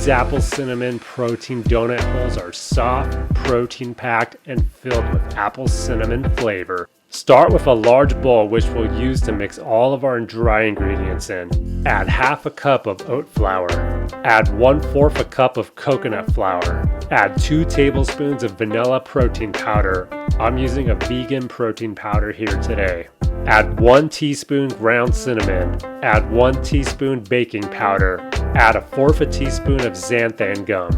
These apple cinnamon protein donut holes are soft, protein packed, and filled with apple cinnamon flavor. Start with a large bowl which we'll use to mix all of our dry ingredients in. Add half a cup of oat flour. Add 1/4 a cup of coconut flour. Add 2 tablespoons of vanilla protein powder. I'm using a vegan protein powder here today. Add 1 teaspoon ground cinnamon. Add 1 teaspoon baking powder. Add 1/4 teaspoon of xanthan gum.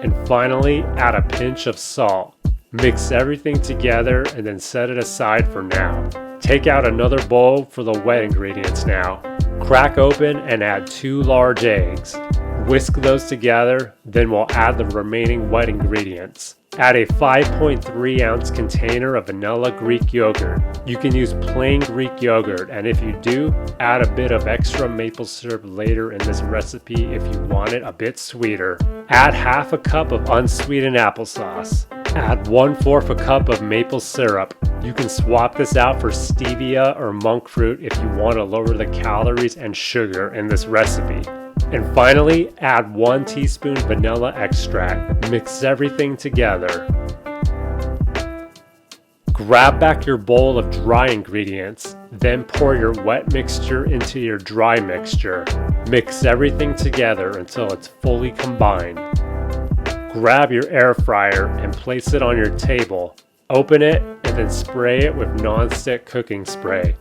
And finally, add a pinch of salt. Mix everything together and then set it aside for now. Take out another bowl for the wet ingredients now. Crack open and add 2 large eggs. Whisk those together, then we'll add the remaining wet ingredients. Add a 5.3 ounce container of vanilla Greek yogurt. You can use plain Greek yogurt, and if you do, add a bit of extra maple syrup later in this recipe if you want it a bit sweeter. Add half a cup of unsweetened applesauce. Add 1/4 a cup of maple syrup. You can swap this out for stevia or monk fruit if you want to lower the calories and sugar in this recipe. And finally, add 1 teaspoon vanilla extract. Mix everything together. Grab back your bowl of dry ingredients, then pour your wet mixture into your dry mixture. Mix everything together until it's fully combined. Grab your air fryer and place it on your table. Open it and then spray it with non-stick cooking spray.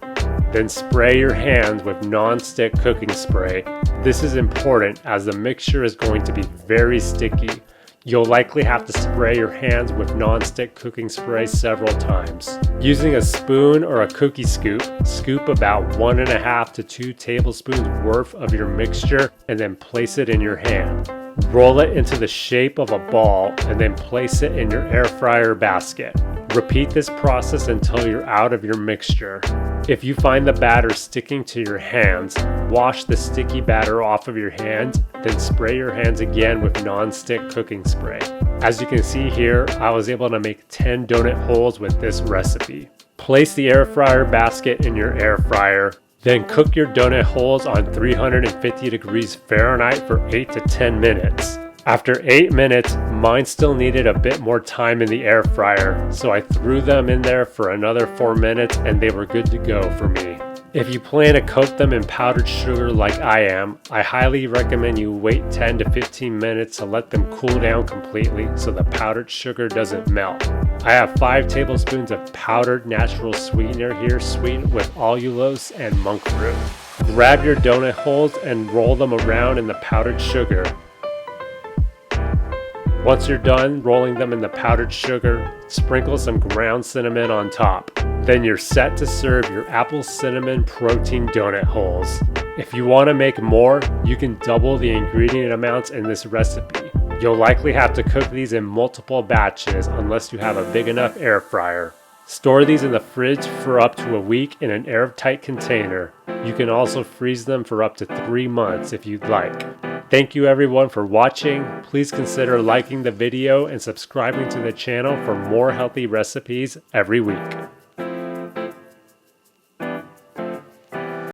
Then spray your hands with non-stick cooking spray. This is important as the mixture is going to be very sticky. You'll likely have to spray your hands with non-stick cooking spray several times. Using a spoon or a cookie scoop, scoop about 1.5 to 2 tablespoons worth of your mixture and then place it in your hand. Roll it into the shape of a ball and then place it in your air fryer basket. Repeat this process until you're out of your mixture. If you find the batter sticking to your hands, wash the sticky batter off of your hands, then spray your hands again with non-stick cooking spray. As you can see here, I was able to make 10 donut holes with this recipe. Place the air fryer basket in your air fryer. Then cook your donut holes on 350 degrees Fahrenheit for 8 to 10 minutes. After 8 minutes, mine still needed a bit more time in the air fryer, so I threw them in there for another 4 minutes and they were good to go for me. If you plan to coat them in powdered sugar like I am, I highly recommend you wait 10 to 15 minutes to let them cool down completely so the powdered sugar doesn't melt. I have 5 tablespoons of powdered natural sweetener here, sweetened with allulose and monk fruit. Grab your donut holes and roll them around in the powdered sugar. Once you're done rolling them in the powdered sugar, sprinkle some ground cinnamon on top. Then you're set to serve your apple cinnamon protein donut holes. If you want to make more, you can double the ingredient amounts in this recipe. You'll likely have to cook these in multiple batches unless you have a big enough air fryer. Store these in the fridge for up to a week in an airtight container. You can also freeze them for up to 3 months if you'd like. Thank you everyone for watching. Please consider liking the video and subscribing to the channel for more healthy recipes every week.